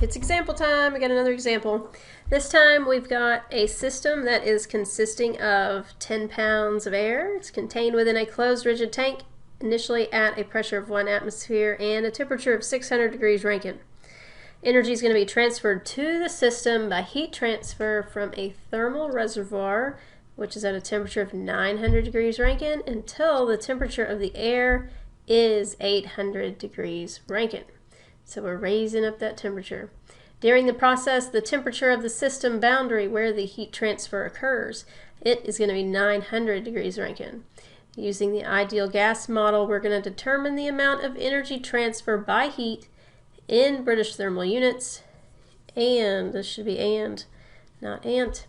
It's example time. We got another example. This time we've got a system that is consisting of 10 pounds of air. It's contained within a closed rigid tank, initially at a pressure of 1 atmosphere and a temperature of 600 degrees Rankine. Energy is going to be transferred to the system by heat transfer from a thermal reservoir, which is at a temperature of 900 degrees Rankine, until the temperature of the air is 800 degrees Rankine. So we're raising up that temperature. During the process, the temperature of the system boundary where the heat transfer occurs, it is going to be 900 degrees Rankine. Using the ideal gas model, we're going to determine the amount of energy transfer by heat in British thermal units, and this should be and, not ant,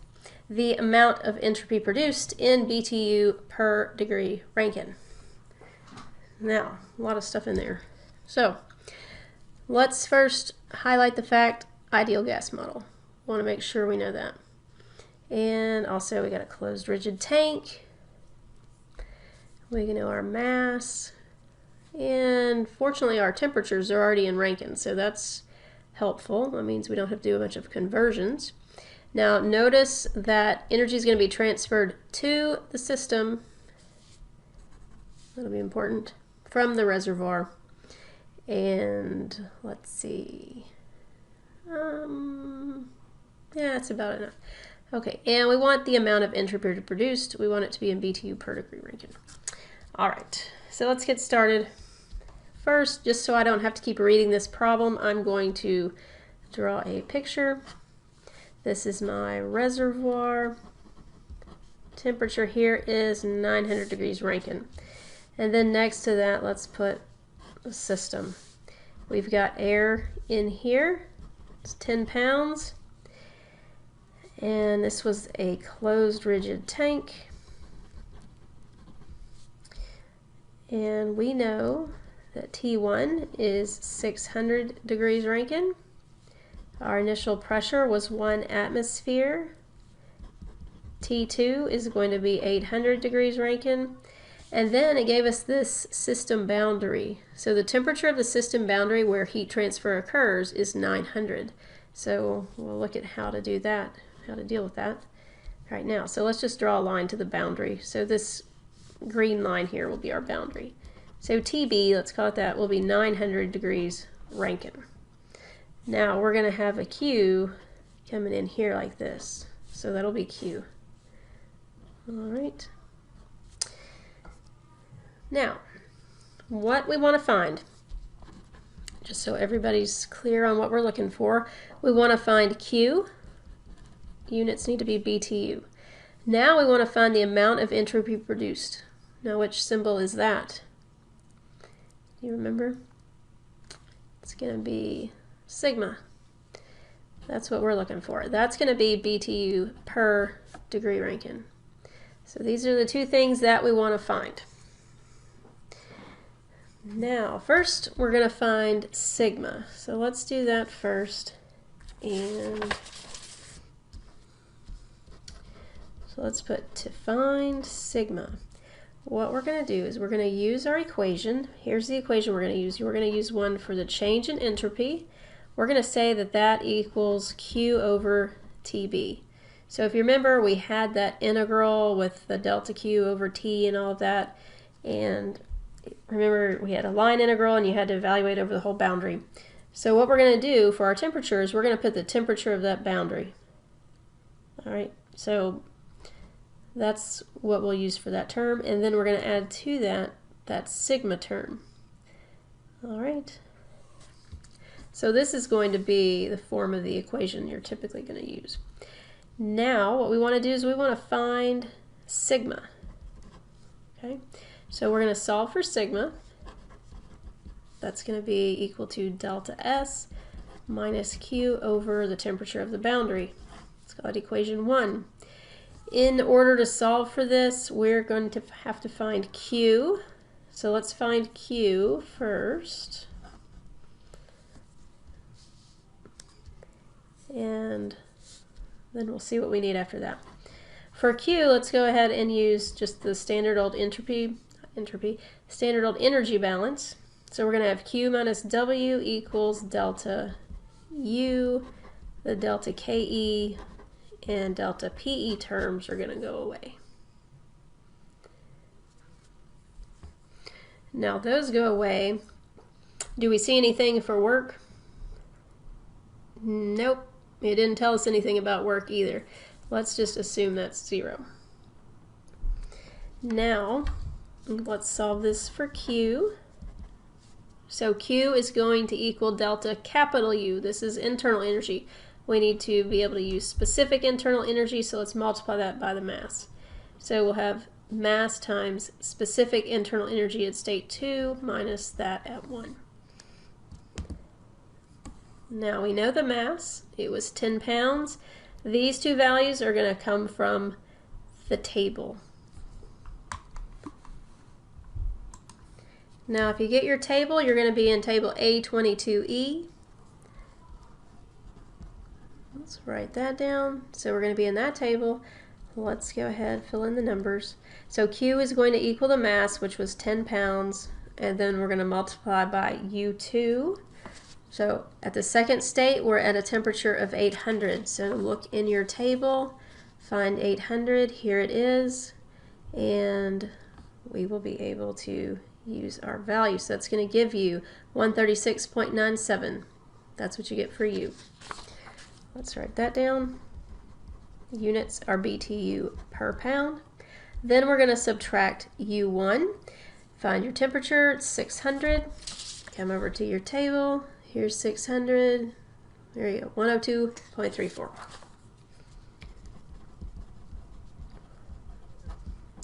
the amount of entropy produced in BTU per degree Rankine. Now, a lot of stuff in there. So, let's first highlight the fact, ideal gas model. Want to make sure we know that. And also we got a closed rigid tank. We know our mass. And fortunately our temperatures are already in Rankine, so that's helpful. That means we don't have to do a bunch of conversions. Now notice that energy is going to be transferred to the system. That'll be important. From the reservoir. And let's see, yeah, that's about enough. Okay, and we want the amount of entropy produced. We want it to be in BTU per degree Rankine. All right, so let's get started. First, just so I don't have to keep reading this problem, I'm going to draw a picture. This is my reservoir. Temperature here is 900 degrees Rankine. And then next to that, let's put a system. We've got air in here. It's 10 pounds. And this was a closed rigid tank. And we know that T1 is 600 degrees Rankine. Our initial pressure was 1 atmosphere. T2 is going to be 800 degrees Rankine. And then it gave us this system boundary. So the temperature of the system boundary where heat transfer occurs is 900. So we'll look at how to do that, how to deal with that right now. So let's just draw a line to the boundary. So this green line here will be our boundary. So TB, let's call it that, will be 900 degrees Rankine. Now we're going to have a Q coming in here like this. So that'll be Q. All right. Now, what we want to find, just so everybody's clear on what we're looking for, we want to find Q. Units need to be BTU. Now we want to find the amount of entropy produced. Now, which symbol is that? Do you remember? It's going to be sigma. That's what we're looking for. That's going to be BTU per degree Rankine. So these are the two things that we want to find. Now, first we're going to find sigma. So let's do that first. And so let's put to find sigma. What we're going to do is we're going to use our equation. Here's the equation we're going to use. We're going to use one for the change in entropy. We're going to say that that equals Q over TB. So if you remember, we had that integral with the delta Q over T and all of that. And remember, we had a line integral and you had to evaluate over the whole boundary. So what we're going to do for our temperature is we're going to put the temperature of that boundary. All right, so that's what we'll use for that term. And then we're going to add to that sigma term. All right. So this is going to be the form of the equation you're typically going to use. Now what we want to do is we want to find sigma. Okay. So we're going to solve for sigma. That's going to be equal to delta S minus Q over the temperature of the boundary. Let's call it equation 1. In order to solve for this, we're going to have to find Q. So let's find Q first. And then we'll see what we need after that. For Q, let's go ahead and use just the standard old standard old energy balance. So we're going to have Q minus W equals delta U, the delta KE and delta PE terms are going to go away. Now those go away. Do we see anything for work? Nope. It didn't tell us anything about work either. Let's just assume that's 0. Now, let's solve this for Q. So Q is going to equal delta capital U. This is internal energy. We need to be able to use specific internal energy, so let's multiply that by the mass. So we'll have mass times specific internal energy at state 2 minus that at 1. Now we know the mass. It was 10 pounds. These two values are going to come from the table. Now if you get your table, you're going to be in table A22E. Let's write that down. So we're going to be in that table. Let's go ahead and fill in the numbers. So Q is going to equal the mass, which was 10 pounds, and then we're going to multiply by U2. So at the second state, we're at a temperature of 800. So look in your table, find 800, here it is, and we will be able to use our value. So that's going to give you 136.97. That's what you get for U. Let's write that down. Units are BTU per pound. Then we're going to subtract U1. Find your temperature, it's 600. Come over to your table. Here's 600. There you go, 102.34.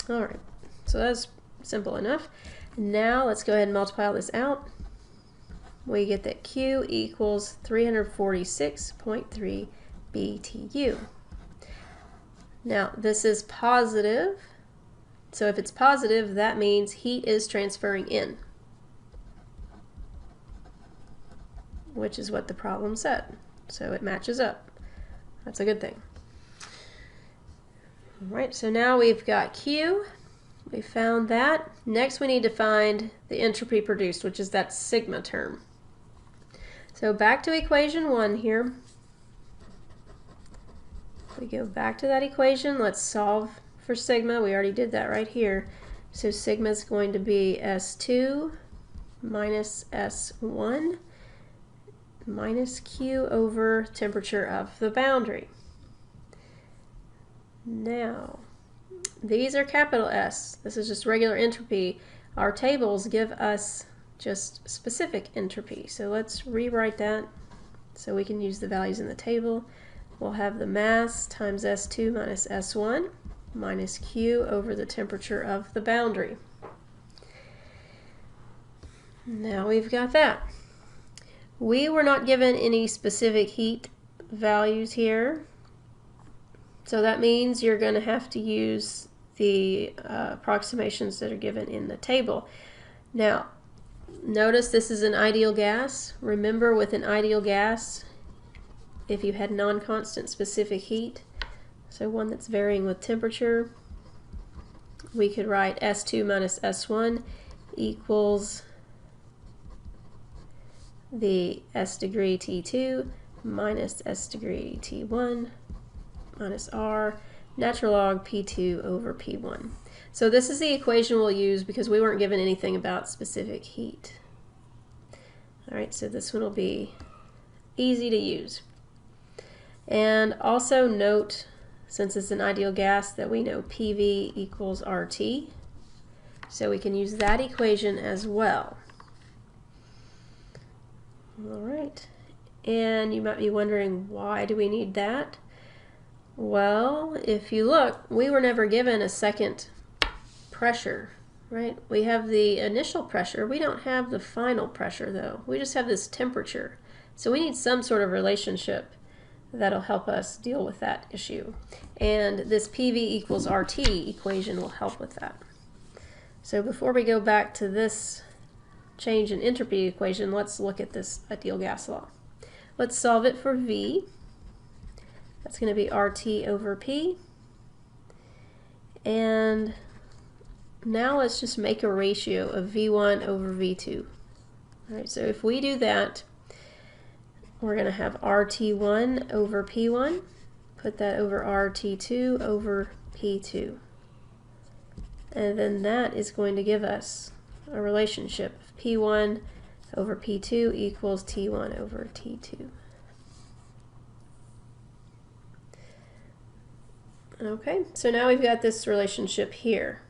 All right, so that's simple enough. Now let's go ahead and multiply all this out. We get that Q equals 346.3 BTU. Now this is positive, so if it's positive, that means heat is transferring in, which is what the problem said. So it matches up. That's a good thing. All right, so now we've got Q. We found that. Next we need to find the entropy produced, which is that sigma term. So back to equation 1 here. We go back to that equation. Let's solve for sigma. We already did that right here. So sigma is going to be S2 minus S1 minus Q over temperature of the boundary. Now, these are capital S. This is just regular entropy. Our tables give us just specific entropy. So let's rewrite that so we can use the values in the table. We'll have the mass times S2 minus S1 minus Q over the temperature of the boundary. Now we've got that. We were not given any specific heat values here, so that means you're going to have to use the approximations that are given in the table. Now, notice this is an ideal gas. Remember, with an ideal gas, if you had non-constant specific heat, so one that's varying with temperature, we could write S2 minus S1 equals the S degree T2 minus S degree T1 minus R natural log P2 over P1. So this is the equation we'll use because we weren't given anything about specific heat. All right, so this one will be easy to use. And also note, since it's an ideal gas, that we know PV equals RT. So we can use that equation as well. All right, and you might be wondering, why do we need that? Well, if you look, we were never given a second pressure, right? We have the initial pressure. We don't have the final pressure, though. We just have this temperature. So we need some sort of relationship that'll help us deal with that issue. And this PV equals RT equation will help with that. So before we go back to this change in entropy equation, let's look at this ideal gas law. Let's solve it for V. That's going to be RT over P. And now let's just make a ratio of V1 over V2. All right, so if we do that, we're going to have RT1 over P1. Put that over RT2 over P2. And then that is going to give us a relationship of P1 over P2 equals T1 over T2. Okay, so now we've got this relationship here.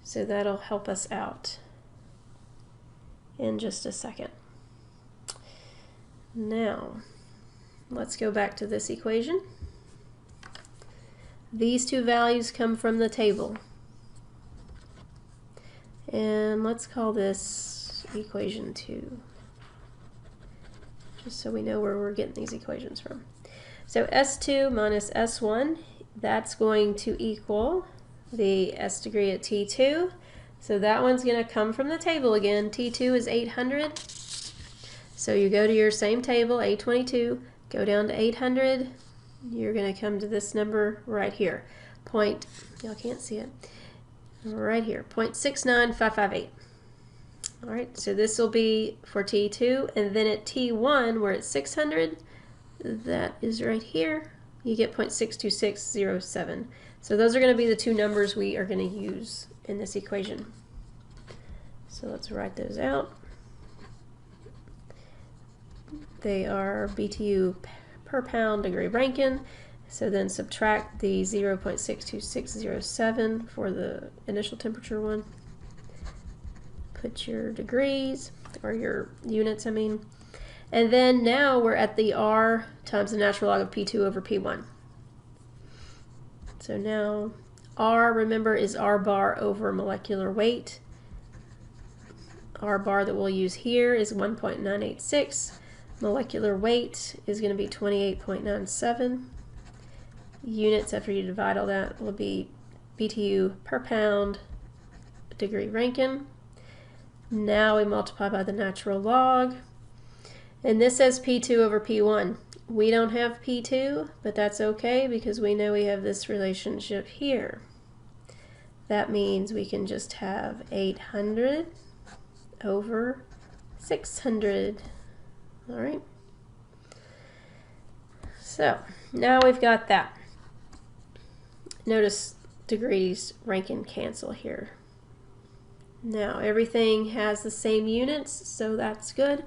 So that'll help us out in just a second. Now, let's go back to this equation. These two values come from the table. And let's call this equation 2, just so we know where we're getting these equations from. So S2 minus S1, that's going to equal the S degree at T2. So that one's going to come from the table again. T2 is 800. So you go to your same table, A22, go down to 800. You're going to come to this number right here. Y'all can't see it. Right here, 0.69558. All right, so this will be for T2, and then at T1, where it's 600, that is right here, you get 0.62607. So those are going to be the two numbers we are going to use in this equation. So let's write those out. They are BTU per pound degree Rankine. So then subtract the 0.62607 for the initial temperature one. Put your degrees, or your units, I mean. And then now we're at the R times the natural log of P2 over P1. So now R, remember, is R bar over molecular weight. R bar that we'll use here is 1.986. Molecular weight is going to be 28.97. Units, after you divide all that, will be BTU per pound degree Rankine. Now we multiply by the natural log. And this says P2 over P1. We don't have P2, but that's okay because we know we have this relationship here. That means we can just have 800 over 600. All right. So now we've got that. Notice degrees Rankine cancel here. Now everything has the same units, so that's good.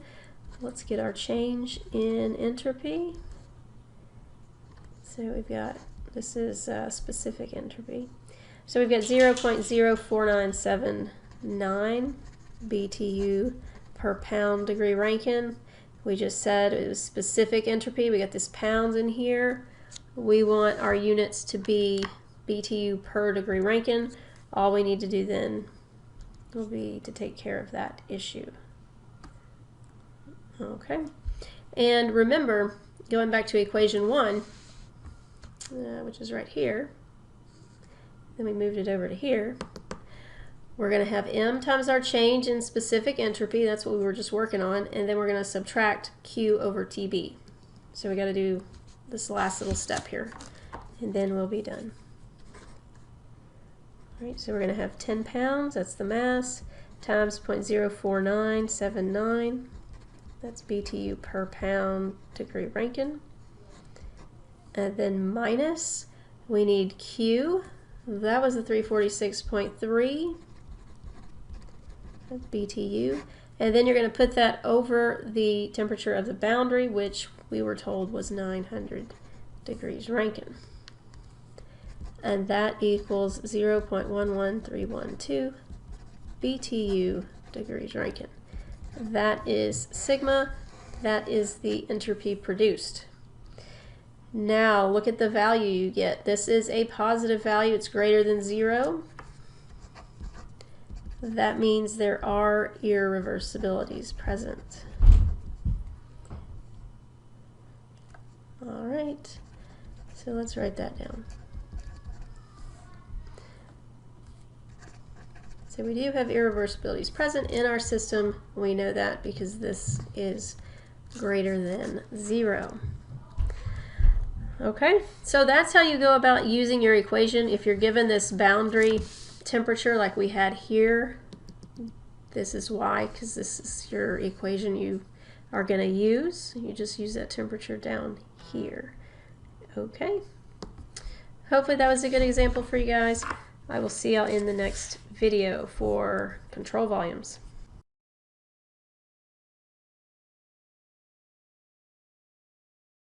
Let's get our change in entropy. So we've got, this is specific entropy. So we've got 0.04979 BTU per pound degree Rankine. We just said it was specific entropy. We got this pounds in here. We want our units to be BTU per degree Rankine. All we need to do then will be to take care of that issue. Okay, and remember, going back to equation 1, which is right here, then we moved it over to here, we're going to have M times our change in specific entropy, that's what we were just working on, and then we're going to subtract Q over TB. So we got to do this last little step here, and then we'll be done. All right, so we're going to have 10 pounds, that's the mass, times 0.04979. That's BTU per pound degree Rankine. And then minus, we need Q. That was the 346.3 BTU. And then you're going to put that over the temperature of the boundary, which we were told was 900 degrees Rankine. And that equals 0.11312 BTU degrees Rankine. That is sigma, that is the entropy produced. Now look at the value you get. This is a positive value, it's greater than 0. That means there are irreversibilities present. All right, so let's write that down. So we do have irreversibilities present in our system. We know that because this is greater than 0. Okay, so that's how you go about using your equation. If you're given this boundary temperature like we had here, this is why, because this is your equation you are going to use. You just use that temperature down here. Okay. Hopefully that was a good example for you guys. I will see y'all in the next video for control volumes.